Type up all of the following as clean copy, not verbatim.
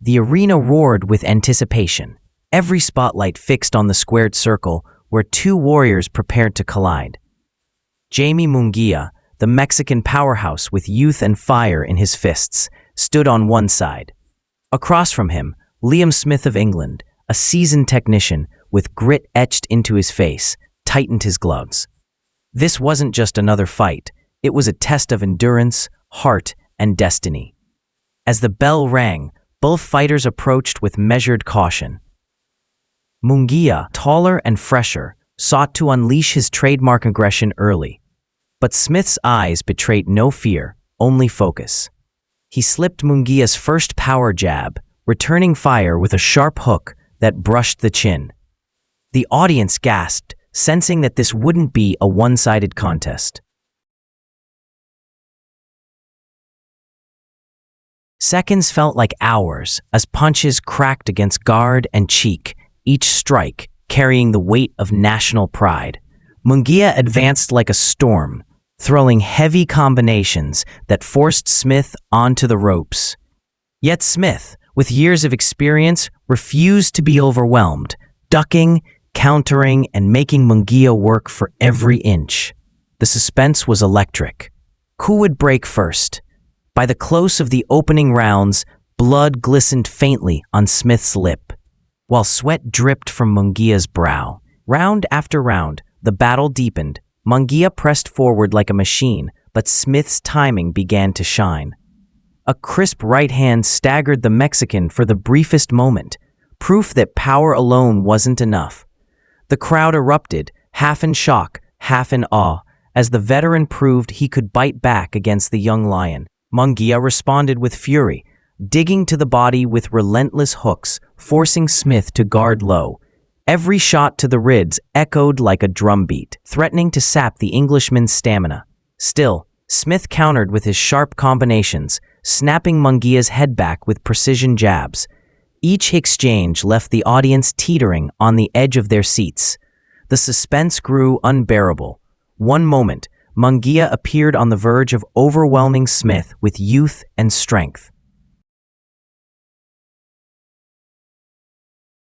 The arena roared with anticipation, every spotlight fixed on the squared circle where two warriors prepared to collide. Jaime Munguia, the Mexican powerhouse with youth and fire in his fists, stood on one side. Across from him, Liam Smith of England, a seasoned technician with grit etched into his face, tightened his gloves. This wasn't just another fight, it was a test of endurance, heart, and destiny. As the bell rang, both fighters approached with measured caution. Munguia, taller and fresher, sought to unleash his trademark aggression early. But Smith's eyes betrayed no fear, only focus. He slipped Munguia's first power jab, returning fire with a sharp hook that brushed the chin. The audience gasped, sensing that this wouldn't be a one-sided contest. Seconds felt like hours as punches cracked against guard and cheek, each strike carrying the weight of national pride. Munguia advanced like a storm, throwing heavy combinations that forced Smith onto the ropes. Yet Smith, with years of experience, refused to be overwhelmed, ducking, countering, and making Munguia work for every inch. The suspense was electric. Who would break first? By the close of the opening rounds, blood glistened faintly on Smith's lip, while sweat dripped from Munguia's brow. Round after round, the battle deepened. Munguia pressed forward like a machine, but Smith's timing began to shine. A crisp right hand staggered the Mexican for the briefest moment, proof that power alone wasn't enough. The crowd erupted, half in shock, half in awe, as the veteran proved he could bite back against the young lion. Munguia responded with fury, digging to the body with relentless hooks, forcing Smith to guard low. Every shot to the ribs echoed like a drumbeat, threatening to sap the Englishman's stamina. Still, Smith countered with his sharp combinations, snapping Munguia's head back with precision jabs. Each exchange left the audience teetering on the edge of their seats. The suspense grew unbearable. One moment, Munguia appeared on the verge of overwhelming Smith with youth and strength.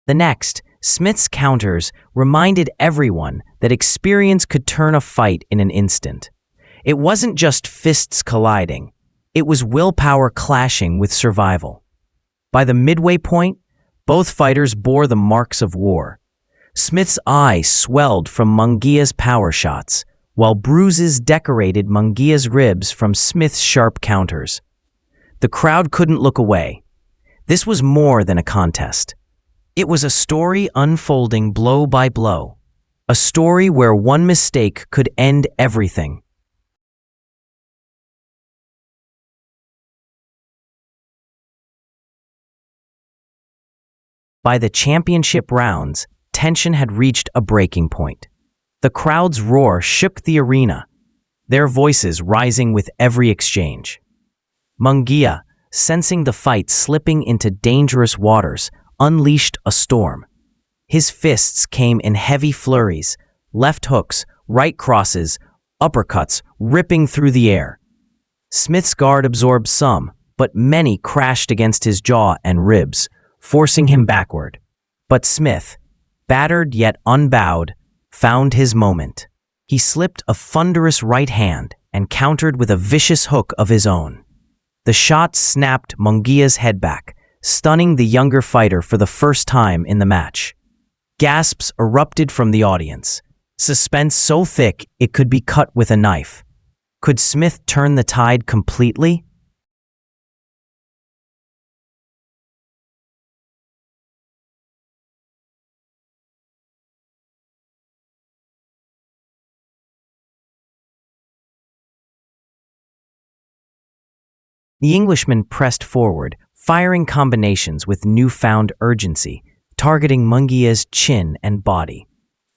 The next, Smith's counters reminded everyone that experience could turn a fight in an instant. It wasn't just fists colliding, it was willpower clashing with survival. By the midway point, both fighters bore the marks of war. Smith's eye swelled from Munguia's power shots, while bruises decorated Munguia's ribs from Smith's sharp counters. The crowd couldn't look away. This was more than a contest. It was a story unfolding blow by blow, a story where one mistake could end everything. By the championship rounds, tension had reached a breaking point. The crowd's roar shook the arena, their voices rising with every exchange. Munguia, sensing the fight slipping into dangerous waters, unleashed a storm. His fists came in heavy flurries, left hooks, right crosses, uppercuts ripping through the air. Smith's guard absorbed some, but many crashed against his jaw and ribs, forcing him backward. But Smith, battered yet unbowed, found his moment. He slipped a thunderous right hand and countered with a vicious hook of his own. The shot snapped Munguia's head back, stunning the younger fighter for the first time in the match. Gasps erupted from the audience, suspense so thick it could be cut with a knife. Could Smith turn the tide completely? The Englishman pressed forward, firing combinations with newfound urgency, targeting Munguia's chin and body.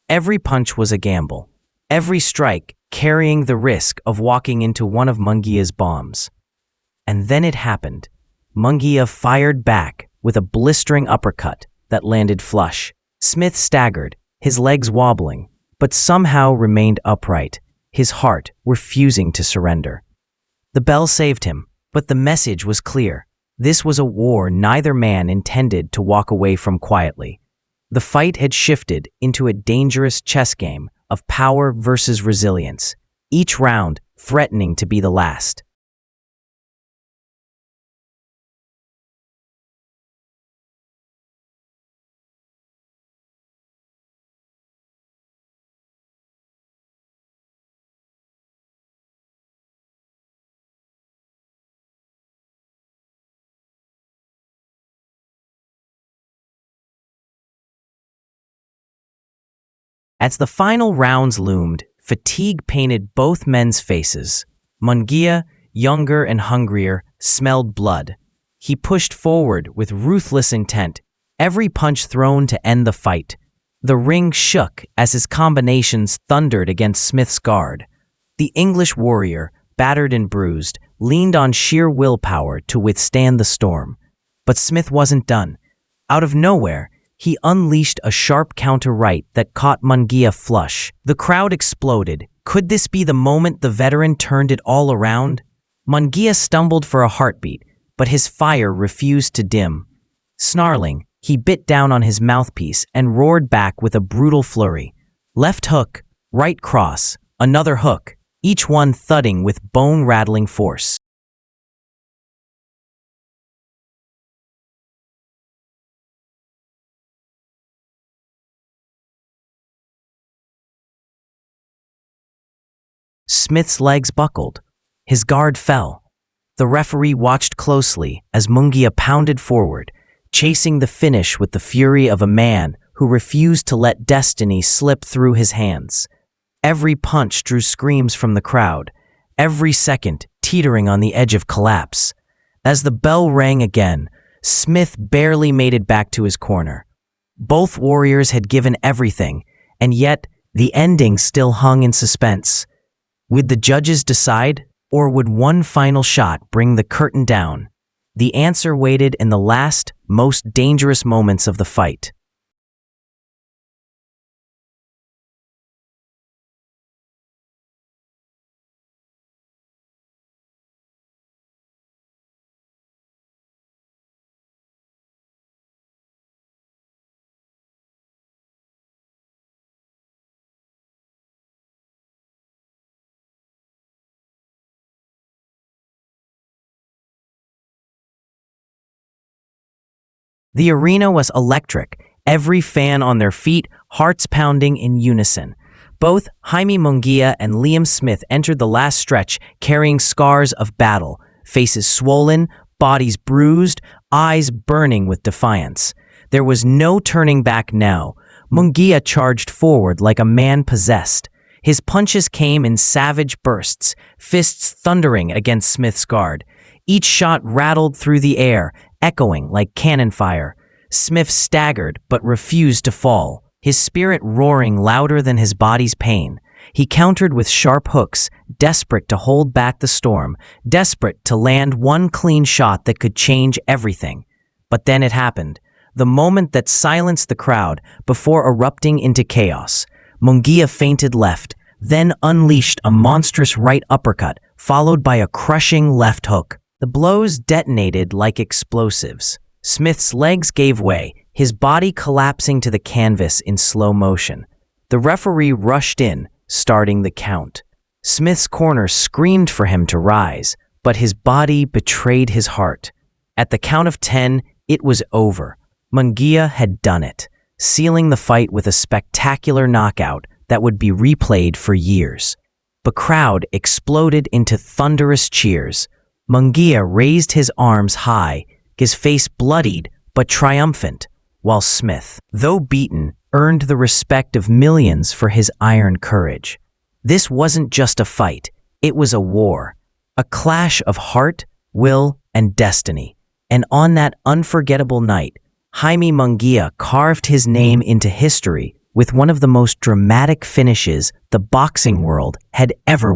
Every punch was a gamble, every strike carrying the risk of walking into one of Munguia's bombs. And then it happened. Munguia fired back with a blistering uppercut that landed flush. Smith staggered, his legs wobbling, but somehow remained upright, his heart refusing to surrender. The bell saved him. But the message was clear. This was a war neither man intended to walk away from quietly. The fight had shifted into a dangerous chess game of power versus resilience, each round threatening to be the last. As the final rounds loomed, fatigue painted both men's faces. Munguia, younger and hungrier, smelled blood. He pushed forward with ruthless intent, every punch thrown to end the fight. The ring shook as his combinations thundered against Smith's guard. The English warrior, battered and bruised, leaned on sheer willpower to withstand the storm. But Smith wasn't done. Out of nowhere, he unleashed a sharp counter-right that caught Munguia flush. The crowd exploded. Could this be the moment the veteran turned it all around? Munguia stumbled for a heartbeat, but his fire refused to dim. Snarling, he bit down on his mouthpiece and roared back with a brutal flurry. Left hook, right cross, another hook, each one thudding with bone-rattling force. Smith's legs buckled. His guard fell. The referee watched closely as Munguia pounded forward, chasing the finish with the fury of a man who refused to let destiny slip through his hands. Every punch drew screams from the crowd, every second teetering on the edge of collapse. As the bell rang again, Smith barely made it back to his corner. Both warriors had given everything, and yet the ending still hung in suspense. Would the judges decide, or would one final shot bring the curtain down? The answer waited in the last, most dangerous moments of the fight. The arena was electric, every fan on their feet, hearts pounding in unison. Both Jaime Munguia and Liam Smith entered the last stretch carrying scars of battle, faces swollen, bodies bruised, eyes burning with defiance. There was no turning back now. Munguia charged forward like a man possessed. His punches came in savage bursts, fists thundering against Smith's guard. Each shot rattled through the air, echoing like cannon fire. Smith staggered but refused to fall, his spirit roaring louder than his body's pain. He countered with sharp hooks, desperate to hold back the storm, desperate to land one clean shot that could change everything. But then it happened, the moment that silenced the crowd before erupting into chaos. Munguia feinted left, then unleashed a monstrous right uppercut, followed by a crushing left hook. The blows detonated like explosives. Smith's legs gave way, his body collapsing to the canvas in slow motion. The referee rushed in, starting the count. Smith's corner screamed for him to rise, but his body betrayed his heart. At the count of 10, it was over. Munguia had done it, sealing the fight with a spectacular knockout that would be replayed for years. The crowd exploded into thunderous cheers. Munguia raised his arms high, his face bloodied but triumphant, while Smith, though beaten, earned the respect of millions for his iron courage. This wasn't just a fight, it was a war, a clash of heart, will, and destiny. And on that unforgettable night, Jaime Munguia carved his name into history with one of the most dramatic finishes the boxing world had ever